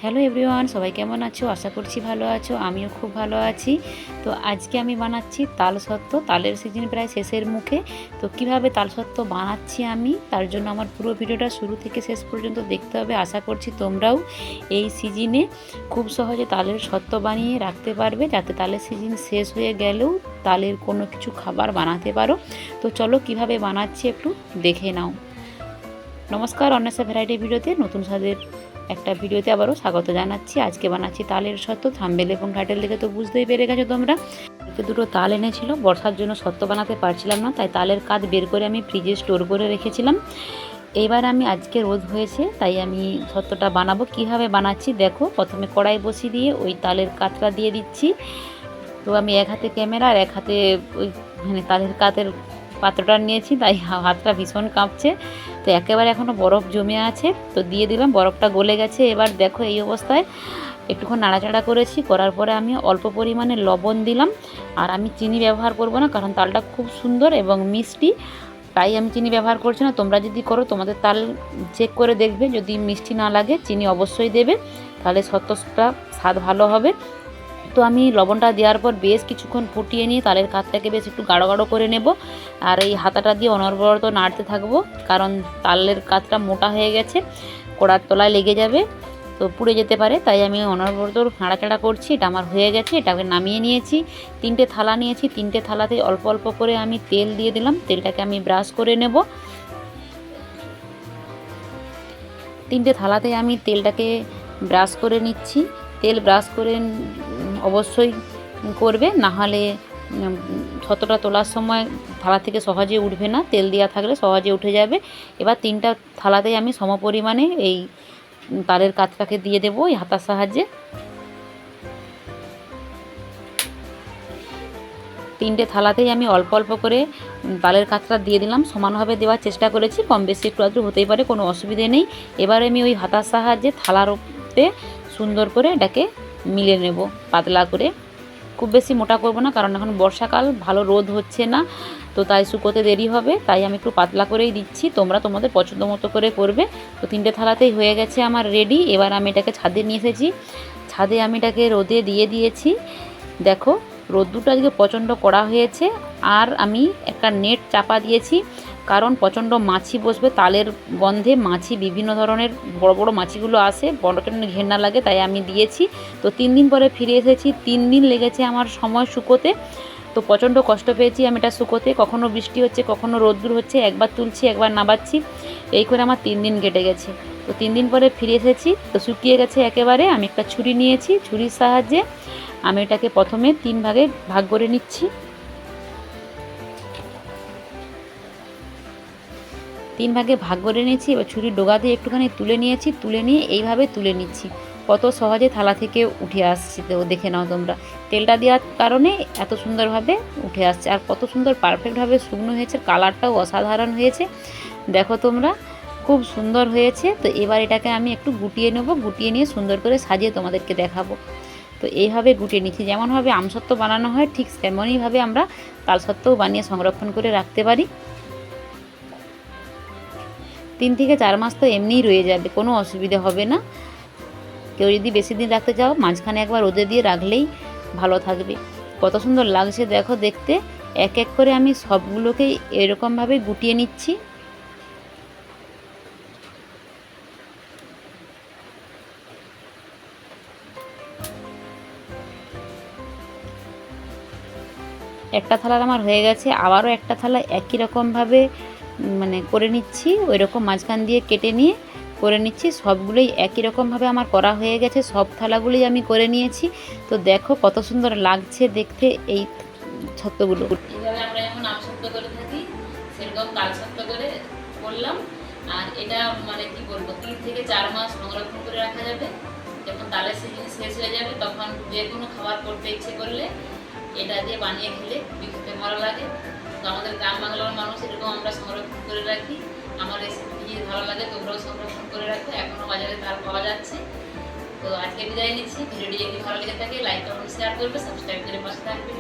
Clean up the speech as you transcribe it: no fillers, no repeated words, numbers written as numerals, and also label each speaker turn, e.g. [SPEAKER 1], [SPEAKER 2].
[SPEAKER 1] Hello everyone, সবাই কেমন আছো? আশা করছি ভালো আছো। আমিও খুব ভালো আছি। তো আজকে আমি বানাচ্ছি তাল সত্ত্ব। তালের সিজন প্রায় শেষের মুখে। তো কিভাবে তাল সত্ত্ব বানাচ্ছি আমি, তার জন্য আমার পুরো ভিডিওটা শুরু থেকে শেষ পর্যন্ত দেখতে হবে। আশা করছি তোমরাও এই সিজনে খুব সহজে তালের সত্ত্ব বানিয়ে রাখতে পারবে, যাতে তালের সিজন শেষ হয়ে গেলেও তালের কোনো কিছু খাবার বানাতে পারো। তো চলো কিভাবে বানাচ্ছি একটু দেখে নাও। নমস্কার, অন্বেষা ভ্যারাইটি ভিডিওতে নতুন স্বাদের একটা ভিডিওতে আবারও স্বাগত জানাচ্ছি। আজকে বানাচ্ছি তালের সত্ত্ব। থাম্বনেল এবং টাইটেল দেখে তো বুঝতেই পেরে গেছো তোমরা। দুটো তাল এনেছিল, বর্ষার জন্য সত্ত্ব বানাতে পারছিলাম না, তাই তালের কাঠ বের করে আমি ফ্রিজে স্টোর করে রেখেছিলাম। এবার আমি আজকে রোদ হয়েছে, তাই আমি সত্ত্বটা বানাবো। কিভাবে বানাচ্ছি দেখো। প্রথমে কড়াই বসিয়ে দিয়ে ওই তালের কাঠটা দিয়ে দিচ্ছি। তো আমি এক হাতে ক্যামেরা আর এক হাতে ওই তালের কাঠের পাত্রটা নিয়েছি, তাই হাতটা ভীষণ কাঁপছে। তো একেবারে এখনও বরফ জমে আছে, তো দিয়ে দিলাম। বরফটা গলে গেছে। এবার দেখো এই অবস্থায় একটুক্ষণ নাড়াচাড়া করেছি। করার পরে আমি অল্প পরিমাণে লবণ দিলাম। আর আমি চিনি ব্যবহার করব না, কারণ তালটা খুব সুন্দর এবং মিষ্টি, তাই আমি চিনি ব্যবহার করছি না। তোমরা যদি করো, তোমাদের তাল চেক করে দেখবে, যদি মিষ্টি না লাগে চিনি অবশ্যই দেবে, তাহলে সত্ত্বটা স্বাদ ভালো হবে। তো আমি লবণটা দেওয়ার পর বেশ কিছুক্ষণ ফুটিয়ে নিয়ে তালের কাঠটাকে বেশ একটু গাঢ় গাঢ় করে নেব। আর এই হাতাটা দিয়ে অনবরত নাড়তে থাকবো, কারণ তালের কাঠটা মোটা হয়ে গেছে, কড়ার তলায় লেগে যাবে, তো পুড়ে যেতে পারে। তাই আমি অনবরত নাড়াচাড়া করছি। এটা আমার হয়ে গেছে, এটাকে নামিয়ে নিয়েছি। 3টে থালা নিয়েছি, 3টে থালাতে অল্প অল্প করে আমি তেল দিয়ে দিলাম। তেলটাকে আমি ব্রাশ করে নেব। 3টে থালাতে আমি তেলটাকে ব্রাশ করে নিচ্ছি। তেল ব্রাশ করে অবশ্যই করবে, না হলে সত্ত্বটা তোলার সময় থালা থেকে সহজে উঠবে না। তেল দেওয়া থাকলে সহজে উঠে যাবে। এবার 3টা থালাতেই আমি সমপরিমাণে এই তালের কাঠটাকে দিয়ে দেবো এই হাতার সাহায্যে। 3টে থালাতেই আমি অল্প অল্প করে তালের কাঠটা দিয়ে দিলাম। সমানভাবে দেওয়ার চেষ্টা করেছি, কম বেশি একটু আধটু হতেই পারে, কোনো অসুবিধে নেই। এবার আমি ওই হাতার সাহায্যে থালার উপরে সুন্দর করে এটাকে মিলে নেব পাতলা করে। খুব বেশি মোটা করব না, কারণ এখন বর্ষাকাল, ভালো রোদ হচ্ছে না, তো তাই শুকোতে দেরি হবে, তাই আমি একটু পাতলা করেই দিচ্ছি। তোমরা তোমাদের পছন্দ মতো করে করবে। তো 3টে থালাতেই হয়ে গেছে আমার রেডি। এবার আমি এটাকে ছাদে নিয়ে এসেছি। ছাদে আমি এটাকে রোদে দিয়ে দিয়েছি। দেখো রোদ্দুরটা আজকে প্রচণ্ড কড়া হয়েছে। আর আমি একটা নেট চাপা দিয়েছি, কারণ প্রচণ্ড মাছি বসবে তালের গন্ধে। মাছি বিভিন্ন ধরনের বড় বড় মাছিগুলো আসে, প্রচণ্ড ঘেন্না লাগে, তাই আমি দিয়েছি। তো 3 দিন পরে ফিরে এসেছি। 3 দিন লেগেছে আমার সময় শুকোতে। তো প্রচণ্ড কষ্ট পেয়েছি আমি এটা শুকোতে। কখনো বৃষ্টি হচ্ছে, কখনো রোদ্দুর হচ্ছে, একবার তুলছি একবার নাবাচ্ছি, এই করে আমার 3 দিন কেটে গেছে। তো 3 দিন পরে ফিরে এসেছি, তো শুকিয়ে গেছে একেবারে। আমি একটা ছুরি নিয়েছি, ছুরির সাহায্যে আমি এটাকে প্রথমে 3 ভাগে ভাগ করে নিচ্ছি। 3 ভাগে ভাগ করে নিয়েছি। এবার ছুরির ডগা দিয়ে একটুখানি তুলে নিয়েছি, তুলে নিয়ে এইভাবে তুলে নিচ্ছি। কত সহজে থালা থেকে উঠে আসছে, তো দেখে নাও তোমরা। তেলটা দেওয়ার কারণে এত সুন্দরভাবে উঠে আসছে, আর কত সুন্দর পারফেক্টভাবে শুকনো হয়েছে। কালারটাও অসাধারণ হয়েছে, দেখো তোমরা, খুব সুন্দর হয়েছে। তো এবার এটাকে আমি একটু গুটিয়ে নেব। গুটিয়ে নিয়ে সুন্দর করে সাজিয়ে তোমাদেরকে দেখাবো। তো এইভাবে গুটিয়ে নিচ্ছি। যেমনভাবে আমসত্ত্ব বানানো হয়, ঠিক তেমনইভাবে আমরা তালসত্ত্বও বানিয়ে সংরক্ষণ করে রাখতে পারি। 3 থেকে 4 মাস তো এমনিই রয়ে যাবে, কোনো অসুবিধা হবে না। কেউ যদি বেশি দিন রাখতে চাও, মাঝখানে একবার রোদে দিয়ে রাখলেই ভালো থাকবে। কত সুন্দর লাগছে দেখো দেখতে। এক এক করে আমি সবগুলোকেই এরকমভাবে গুটিয়ে নিচ্ছি। একটা থালার আমার হয়ে গেছে। আবারও একটা থালা একই রকমভাবে করে নিচ্ছি। ওই রকম মাঝখান দিয়ে কেটে নিয়ে করে নিচ্ছি। সবগুলোই একই রকমভাবে আমার করা হয়ে গেছে। সব থালাগুলোই আমি করে নিয়েছি। তো দেখো কত সুন্দর লাগছে দেখতে এই ছত্তগুলো। এইভাবে আমরা যেমন আম সত্ত্ব করে থাকি, সেরকম তাল সত্ত্ব করে করলাম। আর এটা কি বলবো, 3 থেকে 4 মাস সংরক্ষণ করে রাখা যাবে। যখন তালের সিজন শেষ হয়ে যাবে, তখন যে কোনো খাবার করতে ইচ্ছে করলে এটা দিয়ে বানিয়ে খেলে খেতে ভালো লাগে। তো আমাদের গ্রাম বাংলার মানুষ এরকম আমরা সংরক্ষণ করে রাখি। আমার রেসিপি যদি ভালো লাগে, তোমরাও সংরক্ষণ করে রাখো। এখনও বাজারে তাল পাওয়া যাচ্ছে। তো আজকে বিদায় নিচ্ছি। ভিডিওটি যদি ভালো লেগে থাকে, লাইক কমেন্ট শেয়ার করবে, সাবস্ক্রাইব করে পাশে থাকবে।